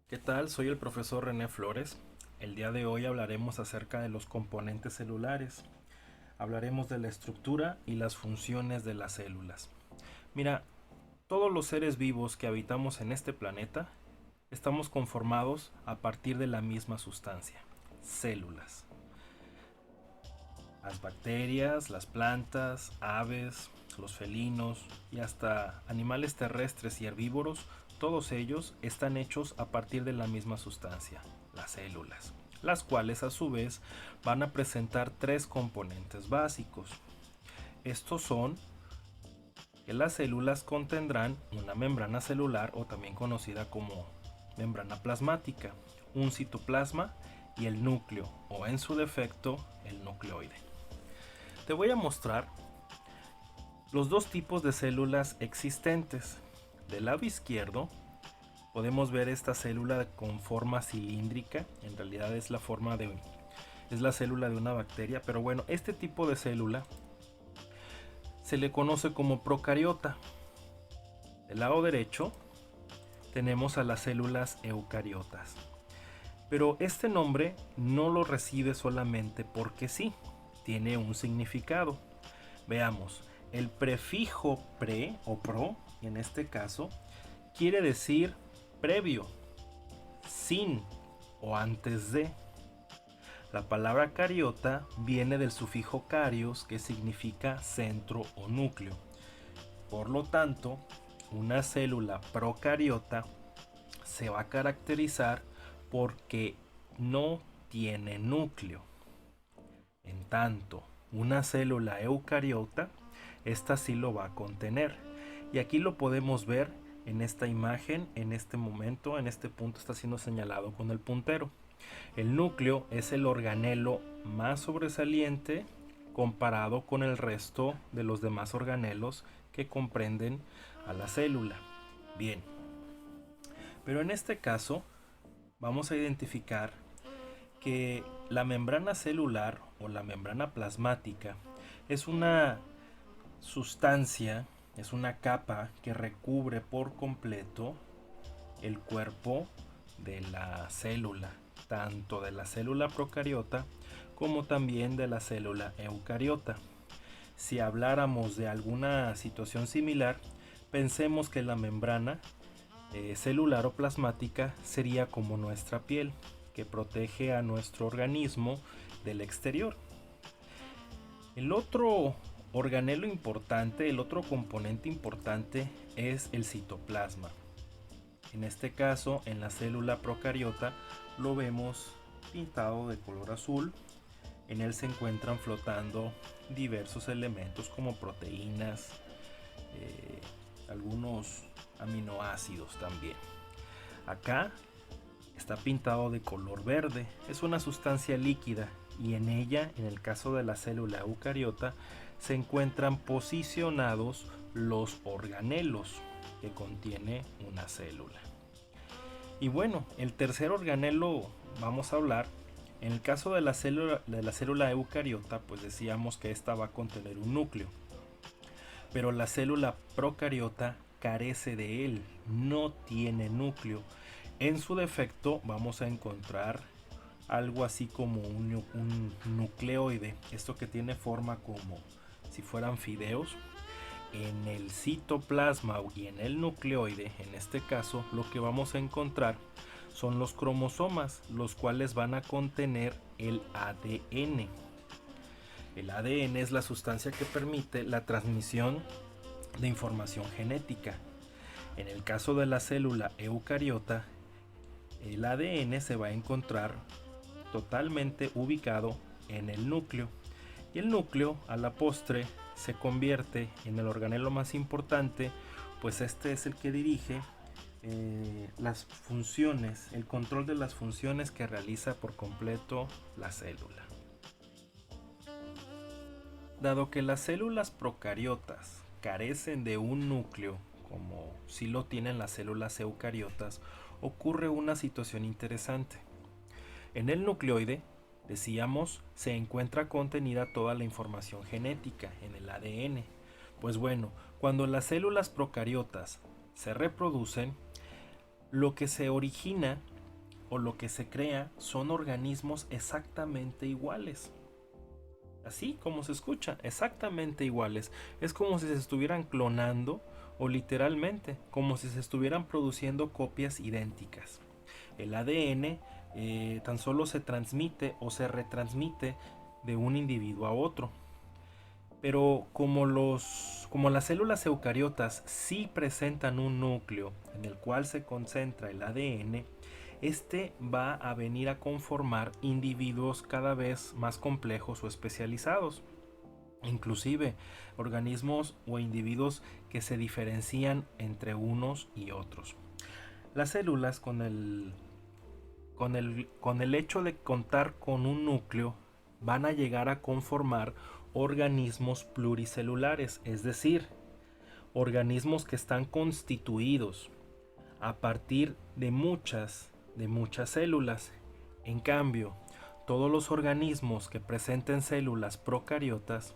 ¿Qué tal? Soy el profesor René Flores. El día de hoy hablaremos acerca de los componentes celulares. Hablaremos de la estructura y las funciones de las células. Mira, todos los seres vivos que habitamos en este planeta estamos conformados a partir de la misma sustancia, células. Las bacterias, las plantas, aves, los felinos y hasta animales terrestres y herbívoros, todos ellos están hechos a partir de la misma sustancia, las células, las cuales a su vez van a presentar tres componentes básicos. Estos son que las células contendrán una membrana celular o también conocida como membrana plasmática, un citoplasma y el núcleo o en su defecto el nucleoide. Te voy a mostrar los dos tipos de células existentes. Del lado izquierdo podemos ver esta célula con forma cilíndrica, en realidad es la célula de una bacteria, pero bueno, este tipo de célula se le conoce como procariota. Del lado derecho tenemos a las células eucariotas. Pero este nombre no lo recibe solamente porque sí, tiene un significado. Veamos, el prefijo pre o pro, en este caso, quiere decir previo, sin o antes de. La palabra cariota viene del sufijo carios, que significa centro o núcleo. Por lo tanto, una célula procariota se va a caracterizar porque no tiene núcleo. En tanto, una célula eucariota, esta sí lo va a contener. Y aquí lo podemos ver en esta imagen, en este momento, en este punto está siendo señalado con el puntero. El núcleo es el organelo más sobresaliente comparado con el resto de los demás organelos que comprenden a la célula. Bien, pero en este caso vamos a identificar que la membrana celular o la membrana plasmática es una sustancia, es una capa que recubre por completo el cuerpo de la célula, tanto de la célula procariota como también de la célula eucariota. Si habláramos de alguna situación similar, pensemos que la membrana celular o plasmática sería como nuestra piel, que protege a nuestro organismo del exterior. El otro organelo importante, el otro componente importante es el citoplasma. En este caso, en la célula procariota lo vemos pintado de color azul. En él se encuentran flotando diversos elementos como proteínas, algunos aminoácidos también. Acá está pintado de color verde, es una sustancia líquida y en ella, en el caso de la célula eucariota, se encuentran posicionados los organelos que contiene una célula. Y bueno, el tercer organelo vamos a hablar. En el caso de la célula eucariota, pues decíamos que esta va a contener un núcleo. Pero la célula procariota carece de él, no tiene núcleo. En su defecto vamos a encontrar algo así como un nucleoide, esto que tiene forma como si fueran fideos. En el citoplasma y en el nucleoide, en este caso, lo que vamos a encontrar son los cromosomas, los cuales van a contener el ADN. El ADN es la sustancia que permite la transmisión de información genética. En el caso de la célula eucariota, el ADN se va a encontrar totalmente ubicado en el núcleo. Y el núcleo, a la postre, se convierte en el organelo más importante, pues este es el que dirige las funciones, el control de las funciones que realiza por completo la célula. Dado que las células procariotas carecen de un núcleo, como si lo tienen las células eucariotas, ocurre una situación interesante. En el nucleoide, decíamos, se encuentra contenida toda la información genética en el ADN. Pues bueno, cuando las células procariotas se reproducen, lo que se origina o lo que se crea son organismos exactamente iguales. Así como se escucha, exactamente iguales. Es como si se estuvieran clonando o literalmente como si se estuvieran produciendo copias idénticas. El ADN tan solo se transmite o se retransmite de un individuo a otro. Pero como las células eucariotas sí presentan un núcleo en el cual se concentra el ADN, este va a venir a conformar individuos cada vez más complejos o especializados. Inclusive organismos o individuos que se diferencian entre unos y otros. Las células con el hecho de contar con un núcleo van a llegar a conformar organismos pluricelulares, es decir, organismos que están constituidos a partir de muchas células. En cambio, todos los organismos que presenten células procariotas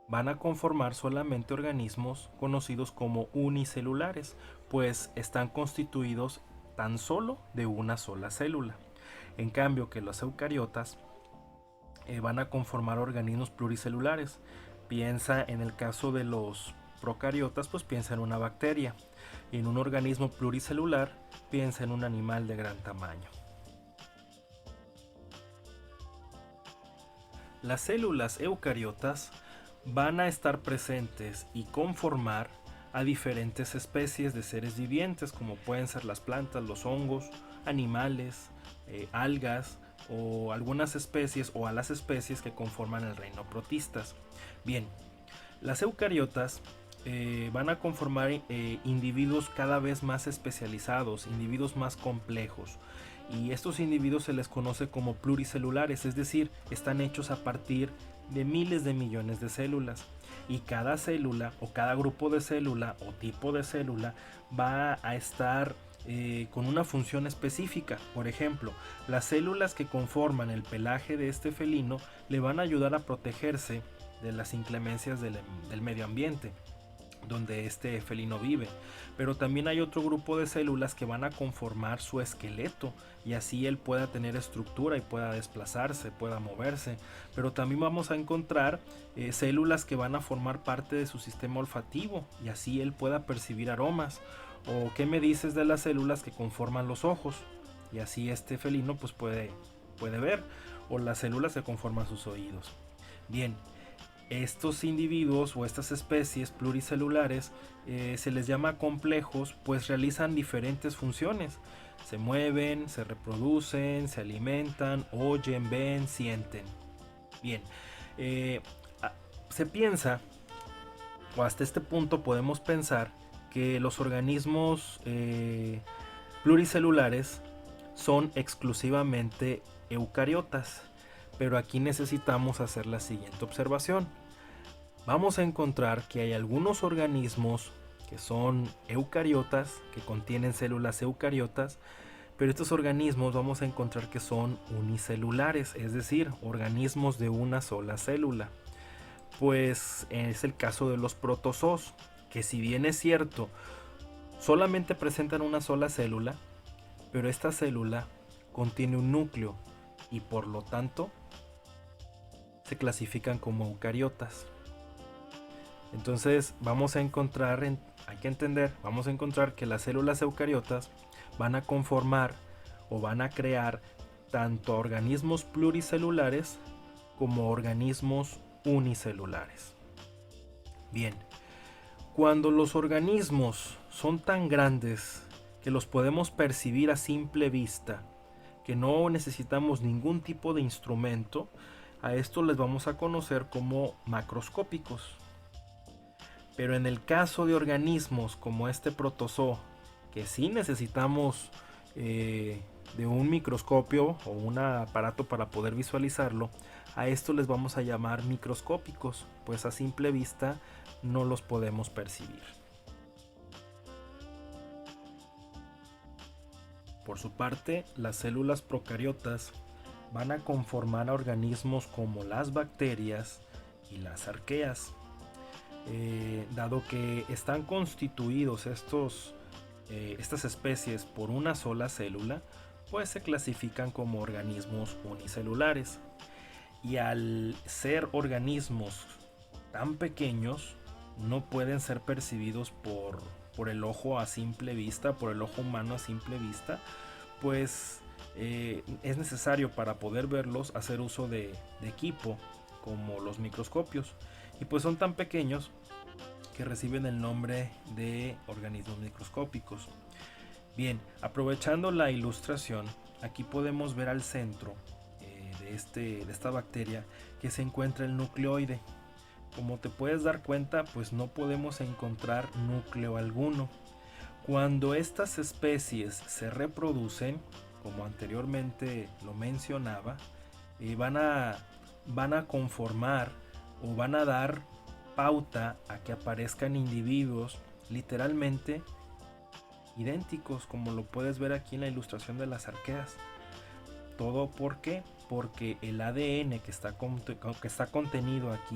van a conformar solamente organismos conocidos como unicelulares, pues están constituidos tan solo de una sola célula. En cambio que los eucariotas van a conformar organismos pluricelulares. Piensa en el caso de los procariotas, pues piensa en una bacteria. Y en un organismo pluricelular, piensa en un animal de gran tamaño. Las células eucariotas van a estar presentes y conformar a diferentes especies de seres vivientes, como pueden ser las plantas, los hongos, animales, algas o algunas especies o a las especies que conforman el reino protistas. Bien, las eucariotas van a conformar individuos cada vez más especializados, individuos más complejos. Y estos individuos se les conoce como pluricelulares, es decir, están hechos a partir de miles de millones de células. Y cada célula o cada grupo de célula o tipo de célula va a estar con una función específica. Por ejemplo, las células que conforman el pelaje de este felino le van a ayudar a protegerse de las inclemencias del medio ambiente donde este felino vive. Pero también hay otro grupo de células que van a conformar su esqueleto y así él pueda tener estructura y pueda desplazarse, pueda moverse. Pero también vamos a encontrar células que van a formar parte de su sistema olfativo y así él pueda percibir aromas. O qué me dices de las células que conforman los ojos y así este felino pues puede ver, o las células que conforman sus oídos. Bien, estos individuos o estas especies pluricelulares se les llama complejos, pues realizan diferentes funciones. Se mueven, se reproducen, se alimentan, oyen, ven, sienten. Bien, se piensa, o hasta este punto podemos pensar, que los organismos pluricelulares son exclusivamente eucariotas. Pero aquí necesitamos hacer la siguiente observación. Vamos a encontrar que hay algunos organismos que son eucariotas, que contienen células eucariotas, pero estos organismos vamos a encontrar que son unicelulares, es decir, organismos de una sola célula. Pues es el caso de los protozoos, que si bien es cierto, solamente presentan una sola célula, pero esta célula contiene un núcleo y por lo tanto se clasifican como eucariotas. Entonces vamos a encontrar, vamos a encontrar que las células eucariotas van a conformar o van a crear tanto organismos pluricelulares como organismos unicelulares. Bien, cuando los organismos son tan grandes que los podemos percibir a simple vista, que no necesitamos ningún tipo de instrumento, a esto les vamos a conocer como macroscópicos. Pero en el caso de organismos como este protozoo, que sí necesitamos de un microscopio o un aparato para poder visualizarlo, a esto les vamos a llamar microscópicos, pues a simple vista no los podemos percibir. Por su parte, las células procariotas van a conformar organismos como las bacterias y las arqueas. Dado que están constituidos estas especies por una sola célula, pues se clasifican como organismos unicelulares. Y al ser organismos tan pequeños, no pueden ser percibidos por el ojo a simple vista, por el ojo humano a simple vista, pues es necesario para poder verlos hacer uso de equipo como los microscopios. Y pues son tan pequeños que reciben el nombre de organismos microscópicos. Bien, aprovechando la ilustración, aquí podemos ver al centro de esta bacteria que se encuentra el nucleoide. Como te puedes dar cuenta, pues no podemos encontrar núcleo alguno. Cuando estas especies se reproducen, como anteriormente lo mencionaba, van a conformar o van a dar pauta a que aparezcan individuos literalmente idénticos, como lo puedes ver aquí en la ilustración de las arqueas. ¿Todo por qué? Porque el ADN que está contenido aquí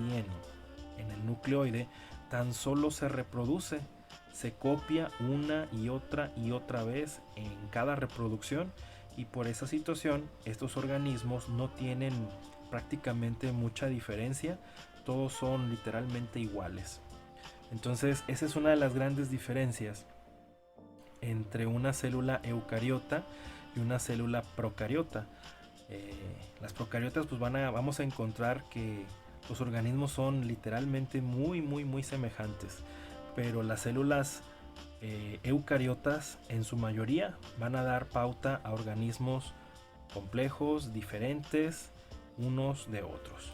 en el nucleoide tan solo se reproduce, se copia una y otra vez en cada reproducción, y por esa situación estos organismos no tienen prácticamente mucha diferencia, todos son literalmente iguales. Entonces esa es una de las grandes diferencias entre una célula eucariota y una célula procariota. Las procariotas pues vamos a encontrar que los organismos son literalmente muy semejantes, pero las células eucariotas en su mayoría van a dar pauta a organismos complejos, diferentes unos de otros.